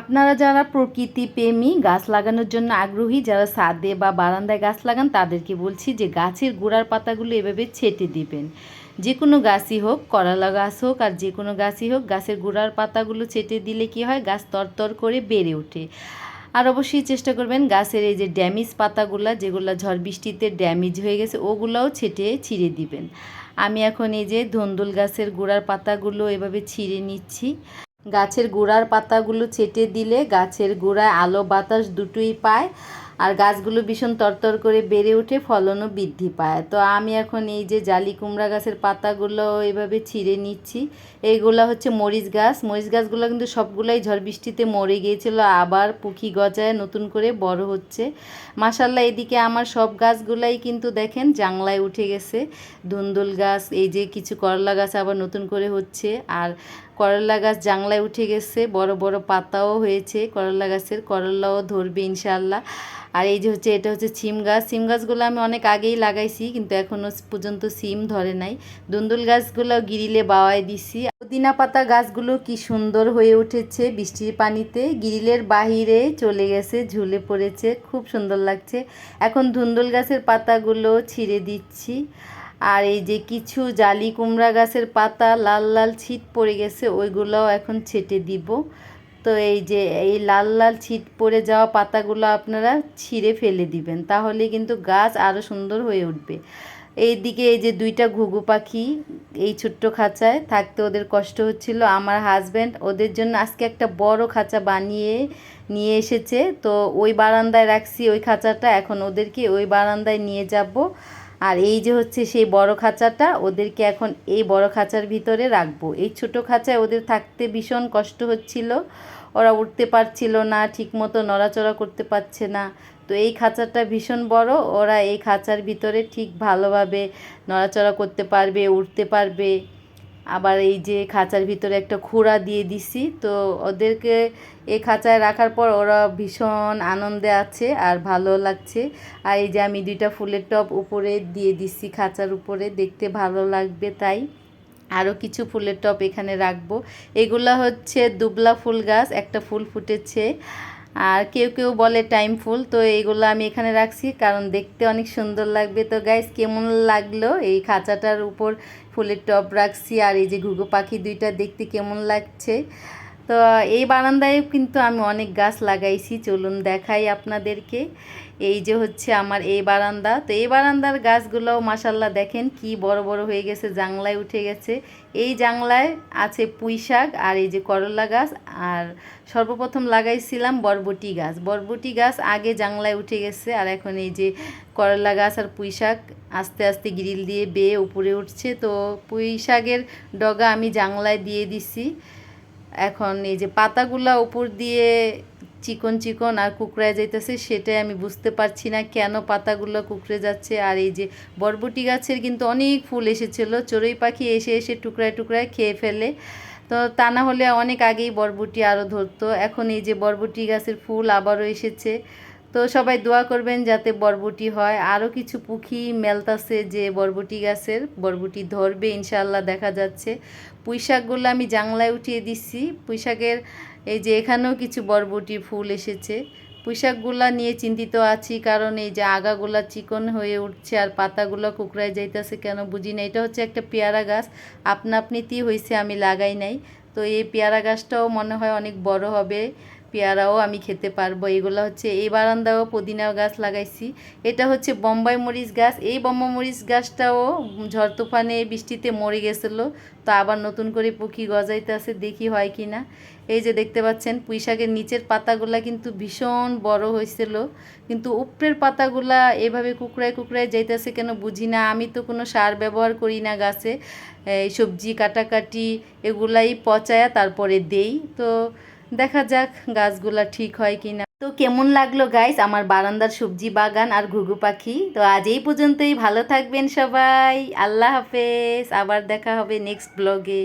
আপনারা যারা প্রকৃতি প্রেমী, গাছ লাগানোর জন্য আগ্রহী, যারা ছাদে বা বারান্দায় গাছ লাগান তাদেরকে বলছি যে গাছের গোড়ার পাতাগুলো এভাবে ছেঁটে দিবেন। যে কোনো গাছই হোক, করলা গাছ হোক আর যে কোনো গাছই হোক, গাছের গোড়ার পাতাগুলো ছেঁটে দিলে কি হয়, গাছ তরতর করে বেড়ে ওঠে। আর অবশ্যই চেষ্টা করবেন গাছের এই যে ড্যামেজ পাতাগুলো, যেগুলো ঝড় বৃষ্টিতে ড্যামেজ হয়ে গেছে, ওগুলোও ছিঁড়ে দিবেন। আমি এখন এই যে ধুন্দুল গাছের গোড়ার পাতাগুলো এভাবে ছিঁড়ে নিচ্ছি। গাছের গোড়ার পাতাগুলো ছেঁটে দিলে গাছের গোড়ায় আলো বাতাস দুটোই পায়, আর গাছগুলো ভীষণ তরতর করে বেড়ে ওঠে, ফলনও বৃদ্ধি পায়। তো আমি এখন এই যে জালি কুমড়া গাছের পাতাগুলো এইভাবে ছিঁড়ে নিচ্ছি। এইগুলো হচ্ছে মরিচ গাছ। মরিচ গাছগুলো কিন্তু সবগুলাই ঝড় বৃষ্টিতে মরে গিয়েছিল, আবার পুঁকি গজায় নতুন করে বড় হচ্ছে। মাশাল্লাহ, এদিকে আমার সব গাছগুলাই কিন্তু দেখেন জাংলায় উঠে গেছে। ধুন্দুল গাছ, এই যে কিছু করলা গাছ আবার নতুন করে হচ্ছে, আর করলা গাছ জাংলায় উঠে গেছে, বড় বড় পাতাও হয়েছে করলা গাছের, করলাও ধরবে ইনশাআল্লাহ। আর এই যে এটা হচ্ছে সিম গাছ। সিম গাছগুলো আমি অনেক আগেই লাগাইছি, কিন্তু এখনও পর্যন্ত সিম ধরে নাই। দুন্দুল গাছগুলো গিরিলে বাওয়াই দিছি। পুদিনা পাতা গাছগুলো কি সুন্দর হয়ে উঠেছে বৃষ্টির পানিতে, গিরিলের বাহিরে চলে গেছে, ঝুলে পড়েছে, খুব সুন্দর লাগছে। এখন ধুন্দুল গাছের পাতাগুলো ছিঁড়ে দিচ্ছি। আর এই যে কিছু জালি কুমড়া গাছের পাতা লাল লাল ছিট পড়ে গেছে, ওইগুলোও এখন ছেঁটে দিব। তো এই যে এই লাল লাল ছিট পড়ে যাওয়া পাতাগুলো আপনারা ছিঁড়ে ফেলে দিবেন, তাহলে কিন্তু গাছ আরও সুন্দর হয়ে উঠবে। এইদিকে এই যে দুইটা ঘুঘু পাখি এই ছোট্ট খাঁচায় থাকতে ওদের কষ্ট হচ্ছিল, আমার হাজব্যান্ড ওদের জন্য আজকে একটা বড় খাঁচা বানিয়ে নিয়ে এসেছে। তো ওই বারান্দায় রাখছি ওই খাঁচাটা, এখন ওদেরকে ওই বারান্দায় নিয়ে যাব। আর এই যে সেই বড় খাঁচাটা, ওদেরকে এখন এই বড় খাঁচার ভিতরে রাখবো। এই ছোট খাঁচায় ওদের থাকতে ভীষণ কষ্ট হচ্ছিল, ওরা উঠতে পারছিল না, ঠিকমতো নড়াচড়া করতে পারছে না। তো এই খাঁচাটা ভীষণ বড়, ওরা এই খাঁচার ভিতরে ঠিক ভালোভাবে নড়াচড়া করতে পারবে, উঠতে পারবে। আবার এই যে খাঁচার ভিতরে একটা খুঁড়া দিয়ে দিছি, তো ওদেরকে এই খাঁচায় রাখার পর ওরা ভীষণ আনন্দে আছে আর ভালো লাগছে। আর এই যে আমি দুইটা ফুলের টব উপরে দিয়ে দিছি খাঁচার উপরে, দেখতে ভালো লাগবে তাই। আরও কিছু ফুলের টব এখানে রাখবো। এগুলা হচ্ছে দুবলা ফুল গাছ, একটা ফুল ফুটেছে, আর কেউ কেউ বলে টাইম ফুল। তো এইগুলো আমি এখানে রাখছি কারণ দেখতে অনেক সুন্দর লাগবে। তো গাইস, কেমন লাগলো এই খাঁচাটার উপর ফুলের টব রাখছি, আর এই যে ঘুঘু পাখি দুইটা দেখতে কেমন লাগছে। তো এই বারান্দায় কিন্তু আমি অনেক গাছ লাগাইছি, চলুন দেখাই আপনাদেরকে। এই যে আমার এই বারান্দা। তো এই বারান্দার গাছগুলোও মাশাল্লাহ দেখেন কি বড় বড় হয়ে গেছে, জাংলায় উঠে গেছে। এই জাংলায় আছে পুঁই শাক আর এই যে করলা গাছ, আর সর্বপ্রথম লাগাইছিলাম বরবটি গাছ। বরবটি গাছ আগে জাংলায় উঠে গেছে, আর এখন এই যে করলা গাছ আর পুঁই শাক আস্তে আস্তে গ্রিল দিয়ে বেয়ে উপরে উঠছে। তো পুঁই শাকের ডগা আমি জাংলায় দিয়ে দিছি। এখন এই যে পাতাগুলা উপর দিয়ে চিকন চিকন আর কুকড়ায় যাইতেছে, সেটাই আমি বুঝতে পারছি না কেন পাতাগুলো কুকড়ে যাচ্ছে। আর এই যে বরবটি গাছের কিন্তু অনেক ফুল এসেছিল, চড়ুই পাখি এসে এসে টুকরায় টুকরায় খেয়ে ফেলে। তো তা না হলে অনেক আগেই বরবটি আরও ধরতো। এখন এই যে বরবটি গাছের ফুল আবারও এসেছে। তো সবাই দোয়া করবেন যাতে বরবটি হয়। আরও কিছু পুঁখি মেলতাছে যে বরবটি গাছের বরবটি ধরবে ইনশাআল্লাহ, দেখা যাচ্ছে। পুঁই শাকগুলো আমি জাংলায় উঠিয়ে দিচ্ছি। পুঁই শাকের এই যে এখানেও কিছু বরবটি ফুল এসেছে। পুঁই শাকগুলো নিয়ে চিন্তিত আছি, কারণ এই যে আগাগুলা চিকন হয়ে উঠছে আর পাতাগুলো কুকড়ায় যাইতেছে কেন বুঝি না। এটা হচ্ছে একটা পেয়ারা গাছ, আপনা আপনিতেই হয়েছে, আমি লাগাই নাই। তো এই পেয়ারা গাছটাও মনে হয় অনেক বড় হবে, পেয়ারাও আমি খেতে পারবো। এগুলো এই বারান্দাও পুদিনা গাছ লাগাইছি। এটা হচ্ছে বোম্বাই মরিচ গাছ। এই বোম্বাই মরিচ গাছটাও ঝড় তুফানে বৃষ্টিতে মরে গেছিলো, তো আবার নতুন করে পুঁকি গজাইতে আছে, দেখি হয় কি না। এই যে দেখতে পাচ্ছেন পুঁই শাকের নিচের পাতাগুলা কিন্তু ভীষণ বড় হয়েছিল, কিন্তু উপরের পাতাগুলা এভাবে কুকড়ায় কুকড়ায় যাইতেছে কেন বুঝি না। আমি তো কোনো সার ব্যবহার করি না গাছে, এই সবজি কাটাকাটি এগুলাই পচায়া তারপরে দেই। তো দেখা যাক গাছগুলা ঠিক হয় কি না। তো কেমন লাগলো গাইস আমার বারান্দার সবজি বাগান আর ঘুঘু পাখি। তো আজ এই পর্যন্তই, ভালো থাকবেন সবাই, আল্লাহ হাফেজ, আবার দেখা হবে নেক্সট ব্লগে।